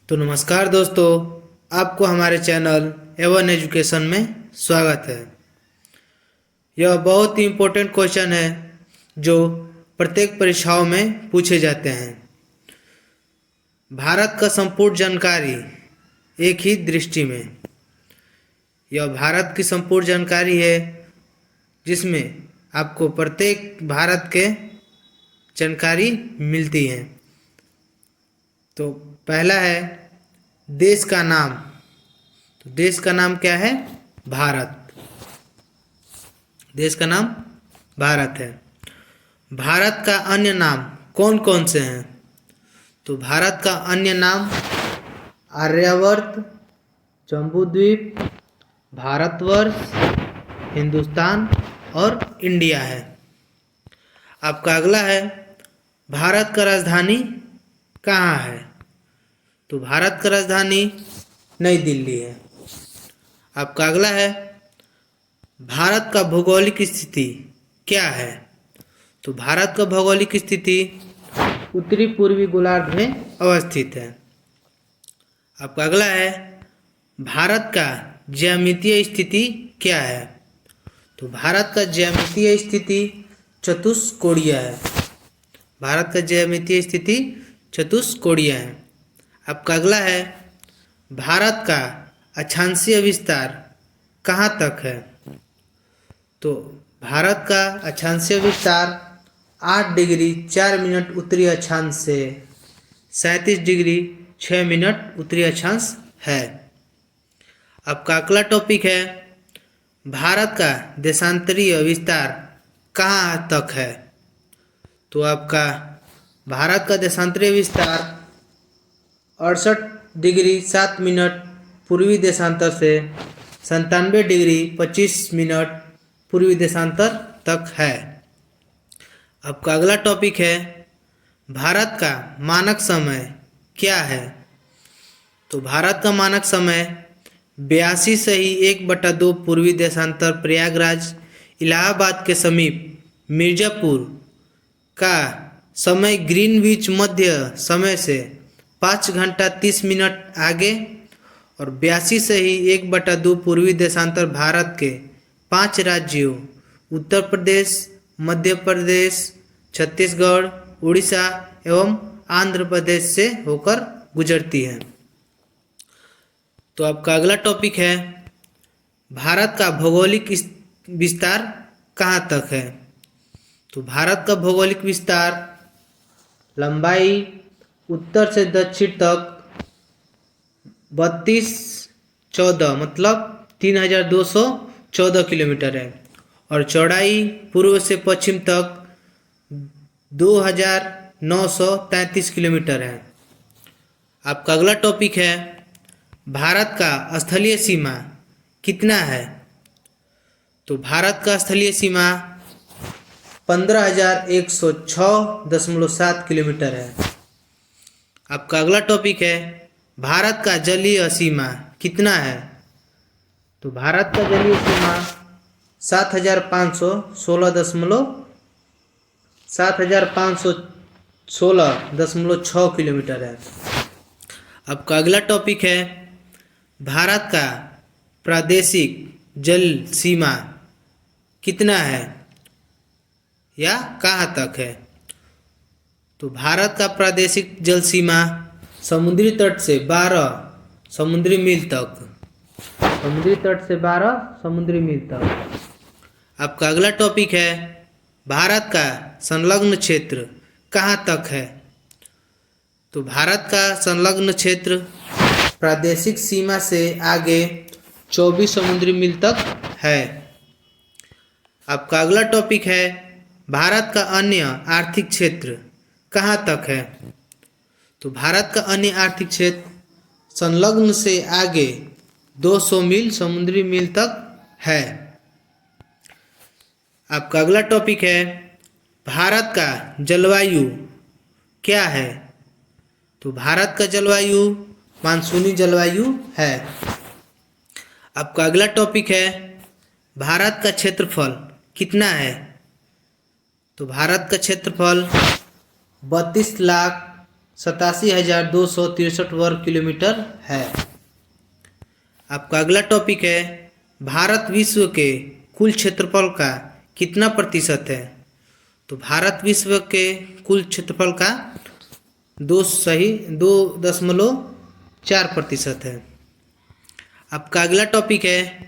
तो नमस्कार दोस्तों, आपको हमारे चैनल एवन एजुकेशन में स्वागत है। यह बहुत ही इम्पोर्टेंट क्वेश्चन है जो प्रत्येक परीक्षाओं में पूछे जाते हैं। भारत का संपूर्ण जानकारी एक ही दृष्टि में। यह भारत की संपूर्ण जानकारी है जिसमें आपको प्रत्येक भारत के जानकारी मिलती है। तो पहला है देश का नाम। तो देश का नाम क्या है? भारत। देश का नाम भारत है। भारत का अन्य नाम कौन कौन से हैं? तो भारत का अन्य नाम आर्यावर्त, जम्बूद्वीप, भारतवर्ष, हिंदुस्तान और इंडिया है। आपका अगला है भारत का राजधानी कहाँ है? तो भारत का राजधानी नई दिल्ली है। आपका अगला है भारत का भौगोलिक स्थिति क्या है? तो भारत का भौगोलिक स्थिति उत्तरी पूर्वी गोलार्ध में अवस्थित है। आपका अगला है भारत का ज्यामितीय स्थिति क्या है? तो भारत का ज्यामितीय स्थिति चतुष्कोणीय है। भारत का ज्यामितीय स्थिति चतुष्कोणीय है। आपका अगला है भारत का अक्षांशीय विस्तार कहाँ तक है? तो भारत का अक्षांशीय विस्तार 8 डिग्री 4 मिनट उत्तरी अक्षांश से 37 डिग्री 6 मिनट उत्तरी अक्षांश है। आपका अगला टॉपिक है भारत का देशांतरीय विस्तार कहाँ तक है? तो आपका भारत का देशांतरीय विस्तार 68 डिग्री 7 मिनट पूर्वी देशांतर से 97 डिग्री 25 मिनट पूर्वी देशांतर तक है। आपका अगला टॉपिक है भारत का मानक समय क्या है? तो भारत का मानक समय 82 सही 1/2 पूर्वी देशांतर प्रयागराज इलाहाबाद के समीप मिर्ज़ापुर का समय ग्रीनविच मध्य समय से 5 घंटा 30 मिनट आगे और 82 सही 1/2 पूर्वी देशांतर भारत के 5 राज्यों उत्तर प्रदेश, मध्य प्रदेश, छत्तीसगढ़, उड़ीसा एवं आंध्र प्रदेश से होकर गुजरती है। तो आपका अगला टॉपिक है भारत का भौगोलिक विस्तार कहाँ तक है? तो भारत का भौगोलिक विस्तार लंबाई उत्तर से दक्षिण तक 3214 मतलब 3214 किलोमीटर है और चौड़ाई पूर्व से पश्चिम तक 2933 किलोमीटर है। आपका अगला टॉपिक है भारत का स्थलीय सीमा कितना है? तो भारत का स्थलीय सीमा 15,106.7 किलोमीटर है। आपका अगला टॉपिक है भारत का जलीय सीमा कितना है? तो भारत का जलीय सीमा 7,516.6 किलोमीटर है। आपका अगला टॉपिक है भारत का प्रादेशिक जल सीमा कितना है या कहाँ तक है? तो भारत का प्रादेशिक जल सीमा समुद्री तट से 12 समुद्री मील तक। समुद्री तट से 12 समुद्री मील तक। आपका अगला टॉपिक है भारत का संलग्न क्षेत्र कहाँ तक है? तो भारत का संलग्न क्षेत्र प्रादेशिक सीमा से आगे 24 समुद्री मील तक है। आपका अगला टॉपिक है भारत का अन्य आर्थिक क्षेत्र कहाँ तक है? तो भारत का अन्य आर्थिक क्षेत्र संलग्न से आगे 200 मील समुद्री मील तक है। आपका अगला टॉपिक है भारत का जलवायु क्या है? तो भारत का जलवायु मानसूनी जलवायु है। आपका अगला टॉपिक है भारत का क्षेत्रफल कितना है? तो भारत का क्षेत्रफल 32,00,00 87,263 वर्ग किलोमीटर है। आपका अगला टॉपिक है भारत विश्व के कुल क्षेत्रफल का कितना प्रतिशत है। तो भारत विश्व के कुल क्षेत्रफल का 2.4% है। आपका अगला टॉपिक है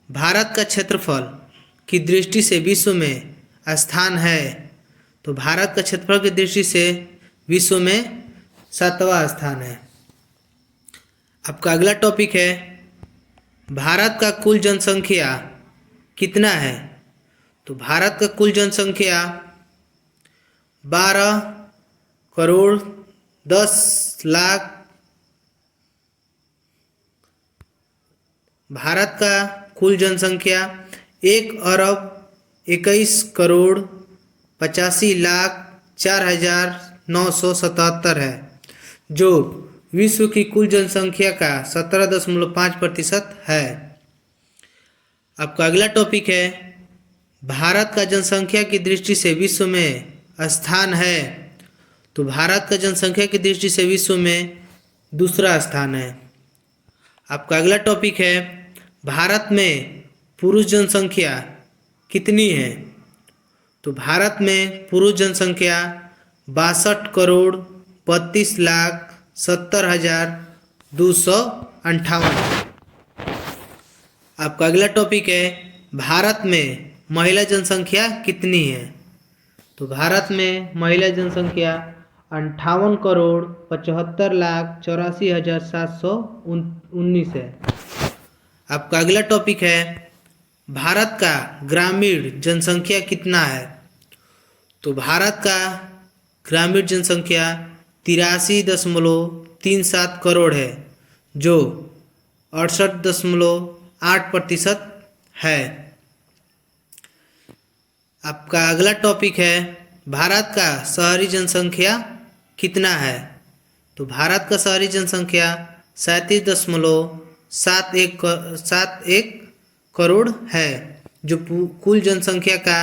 भारत का क्षेत्रफल की दृष्टि से विश्व में स्थान है। तो भारत का क्षेत्रफल की दृष्टि से विश्व में 7वां स्थान है। आपका अगला टॉपिक है भारत का कुल जनसंख्या कितना है। तो भारत का कुल जनसंख्या 12,10,00,000। भारत का कुल जनसंख्या 1,21,81,04,977 है, जो विश्व की कुल जनसंख्या का 17.5% है। आपका अगला टॉपिक है भारत का जनसंख्या की दृष्टि से विश्व में स्थान है। तो भारत का जनसंख्या की दृष्टि से विश्व में दूसरा स्थान है। आपका अगला टॉपिक है भारत में पुरुष जनसंख्या कितनी है। तो भारत में पुरुष जनसंख्या 62,32,70,258 है। आपका अगला टॉपिक है भारत में महिला जनसंख्या कितनी है। तो भारत में महिला जनसंख्या 58,75,84,719 है। आपका अगला टॉपिक है भारत का ग्रामीण जनसंख्या कितना है। तो भारत का ग्रामीण जनसंख्या 83.37 करोड़ है, जो 68.8% है। आपका अगला टॉपिक है भारत का शहरी जनसंख्या कितना है। तो भारत का शहरी जनसंख्या 37.71 करोड़ है, जो कुल जनसंख्या का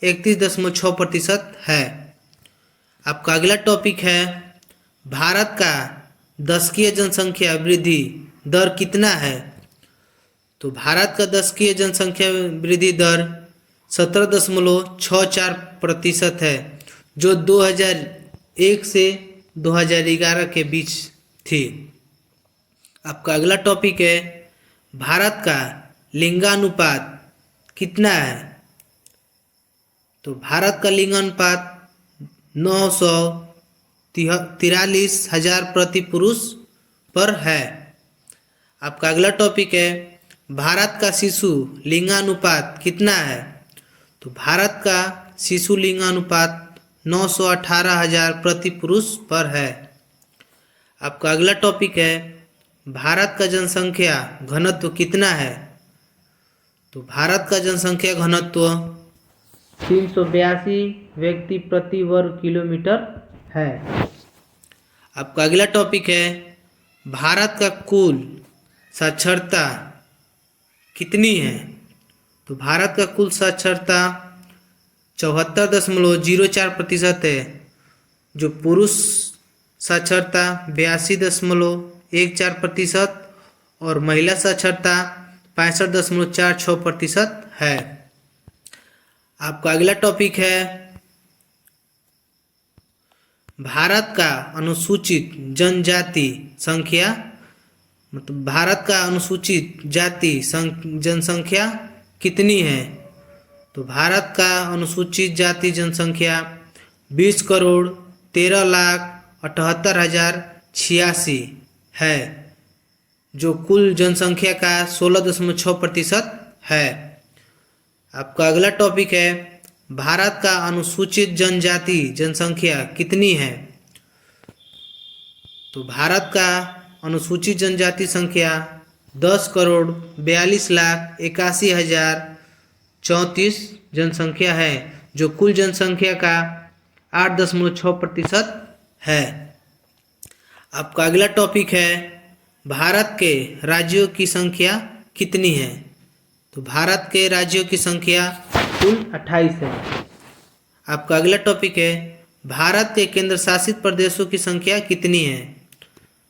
31.6% है। आपका अगला टॉपिक है भारत का दशकीय जनसंख्या वृद्धि दर कितना है। तो भारत का दशकीय जनसंख्या वृद्धि दर 17.64% है, जो 2001 से 2011 के बीच थी। आपका अगला टॉपिक है भारत का लिंगानुपात कितना है। तो भारत का लिंगानुपात 943,000 प्रति पुरुष पर है। आपका अगला टॉपिक है भारत का शिशु लिंगानुपात कितना है। तो भारत का शिशु लिंगानुपात 918,000 प्रति पुरुष पर है। आपका अगला टॉपिक है भारत का जनसंख्या घनत्व कितना है। तो भारत का जनसंख्या घनत्व 382 व्यक्ति प्रति वर्ग किलोमीटर है। आपका अगला टॉपिक है भारत का कुल साक्षरता कितनी है। तो भारत का कुल साक्षरता 74.04% है, जो पुरुष साक्षरता 82.14% और महिला साक्षरता 65.46% है। आपका अगला टॉपिक है भारत का अनुसूचित जनजाति संख्या, मतलब भारत का अनुसूचित जाति जनसंख्या कितनी है। तो भारत का अनुसूचित जाति जनसंख्या 20,13,78,086 है, जो कुल जनसंख्या का 16.6% है। आपका अगला टॉपिक है भारत का अनुसूचित जनजाति जनसंख्या कितनी है। तो भारत का अनुसूचित जनजाति संख्या 10,42,81,034 जनसंख्या है, जो कुल जनसंख्या का 8.6% है। आपका अगला टॉपिक है भारत के राज्यों की संख्या कितनी है। तो भारत के राज्यों की संख्या कुल 28 है। आपका अगला टॉपिक है भारत के केंद्र शासित प्रदेशों की संख्या कितनी है?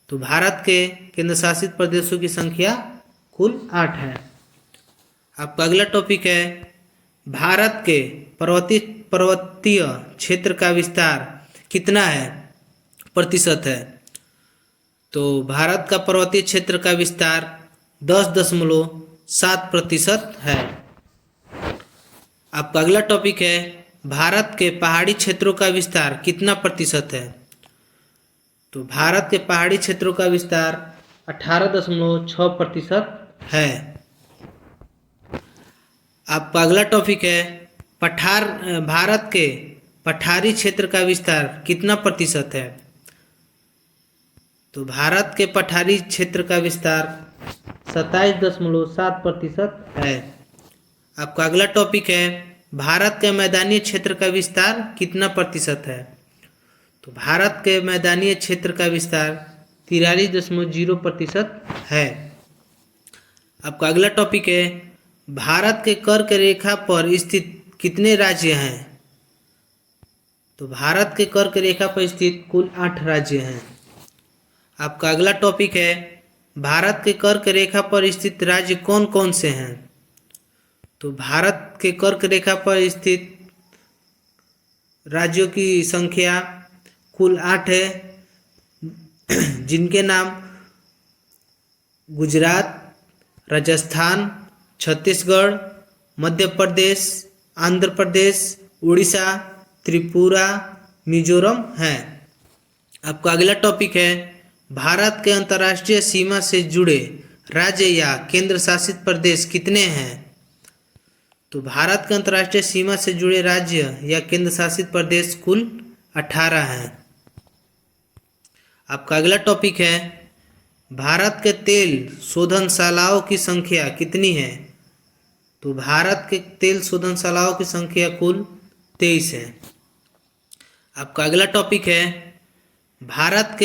तो भारत के केंद्र शासित प्रदेशों की संख्या कुल 8 है। आपका अगला टॉपिक है भारत के पर्वतीय क्षेत्र का विस्तार कितना है प्रतिशत है? तो भारत का पर्वतीय क्षेत्र का विस्तार 10.7% है। आपका अगला टॉपिक है भारत के पहाड़ी क्षेत्रों का विस्तार कितना प्रतिशत है? तो भारत के पहाड़ी क्षेत्रों का विस्तार 18.6% है। आपका अगला टॉपिक है भारत के पठारी क्षेत्र का विस्तार कितना प्रतिशत है? तो भारत के पठारी क्षेत्र का विस्तार 27.7% है। आपका अगला टॉपिक है भारत के मैदानी क्षेत्र का विस्तार कितना प्रतिशत है? तो भारत के मैदानी क्षेत्र का विस्तार 43.0% है। आपका अगला टॉपिक है भारत के कर्क रेखा पर स्थित कितने राज्य हैं? तो भारत के कर्क रेखा पर स्थित कुल 8 राज्य हैं। आपका अगला टॉपिक है भारत के कर्क रेखा पर स्थित राज्य कौन कौन से हैं? तो भारत के कर्क रेखा पर स्थित राज्यों की संख्या कुल 8 है, जिनके नाम गुजरात, राजस्थान, छत्तीसगढ़, मध्य प्रदेश, आंध्र प्रदेश, उड़ीसा, त्रिपुरा, मिजोरम हैं। आपका अगला टॉपिक है भारत के अंतर्राष्ट्रीय सीमा से जुड़े राज्य या केंद्र शासित प्रदेश कितने हैं? तो भारत के अंतर्राष्ट्रीय सीमा से जुड़े राज्य या केंद्र शासित प्रदेश कुल 18 हैं। आपका अगला टॉपिक है भारत के तेल शोधनशालाओं की संख्या कितनी है? तो भारत के तेल शोधनशालाओं की संख्या कुल 23 है। आपका अगला टॉपिक है भारत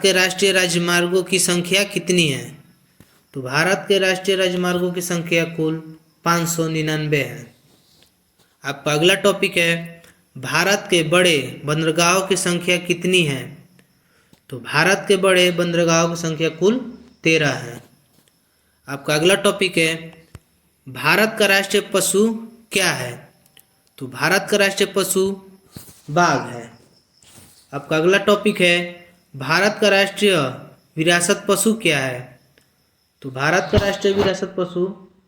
के राष्ट्रीय राजमार्गों की संख्या कितनी है? तो भारत के राष्ट्रीय राजमार्गों की संख्या कुल 599 है। आपका अगला टॉपिक है भारत के बड़े बंदरगाहों की संख्या कितनी है? तो भारत के बड़े बंदरगाहों की संख्या कुल 13 है। आपका अगला टॉपिक है भारत का राष्ट्रीय पशु क्या है? तो भारत का राष्ट्रीय पशु बाघ है। आपका अगला टॉपिक है भारत का राष्ट्रीय विरासत पशु क्या है? तो भारत का राष्ट्रीय विरासत पशु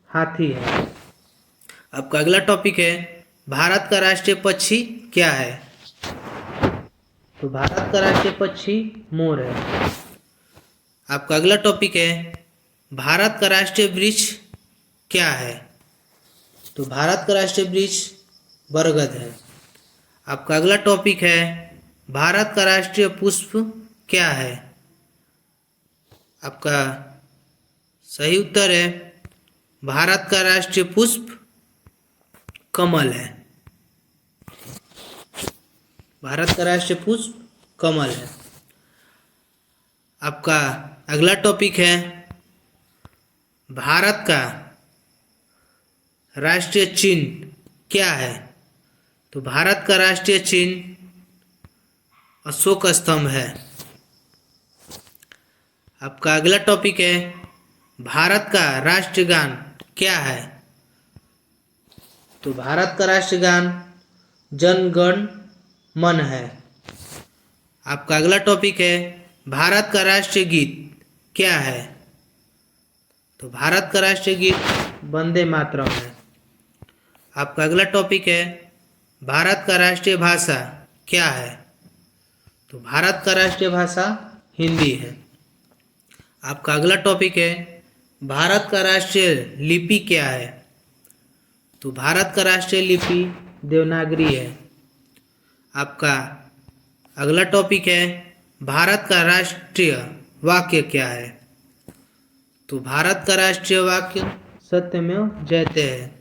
हाथी है। आपका अगला टॉपिक है भारत का राष्ट्रीय पक्षी क्या है? तो भारत का राष्ट्रीय पक्षी मोर है। आपका अगला टॉपिक है भारत का राष्ट्रीय वृक्ष क्या है? तो भारत का राष्ट्रीय वृक्ष बरगद है। आपका अगला टॉपिक है भारत का राष्ट्रीय पुष्प क्या है? आपका सही उत्तर है भारत का राष्ट्रीय पुष्प कमल है। भारत का राष्ट्रीय पुष्प कमल है। आपका अगला टॉपिक है भारत का राष्ट्रीय चिन्ह क्या है? तो भारत का राष्ट्रीय चिन्ह अशोक स्तंभ है। आपका अगला टॉपिक है भारत का राष्ट्रीय गान क्या है? तो भारत का राष्ट्रीय गान जन गण मन है। आपका अगला टॉपिक है भारत का राष्ट्रीय गीत क्या है? तो भारत का राष्ट्रीय गीत वंदे मातरम है। आपका अगला टॉपिक है भारत का राष्ट्रीय भाषा क्या है? तो भारत का राष्ट्रीय भाषा हिंदी है। आपका अगला टॉपिक है भारत का राष्ट्रीय लिपि क्या है? तो भारत का राष्ट्रीय लिपि देवनागरी है। आपका अगला टॉपिक है भारत का राष्ट्रीय वाक्य क्या है? तो भारत का राष्ट्रीय वाक्य सत्यमेव जयते है।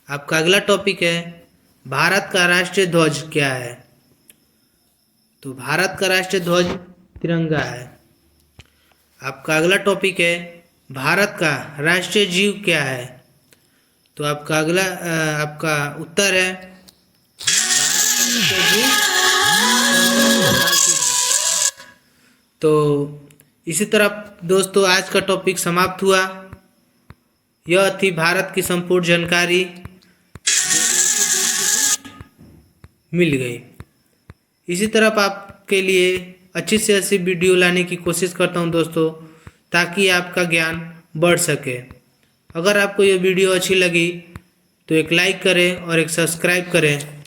आपका अगला टॉपिक है भारत का राष्ट्रीय ध्वज क्या है? तो भारत का राष्ट्रीय ध्वज तिरंगा है। आपका अगला टॉपिक है भारत का राष्ट्रीय जीव क्या है? तो आपका उत्तर है तो इसी तरह दोस्तों आज का टॉपिक समाप्त हुआ। यह थी भारत की संपूर्ण जानकारी मिल गई। इसी तरह आपके लिए अच्छी से अच्छी वीडियो लाने की कोशिश करता हूं दोस्तों, ताकि आपका ज्ञान बढ़ सके। अगर आपको यह वीडियो अच्छी लगी तो एक लाइक करें और एक सब्सक्राइब करें।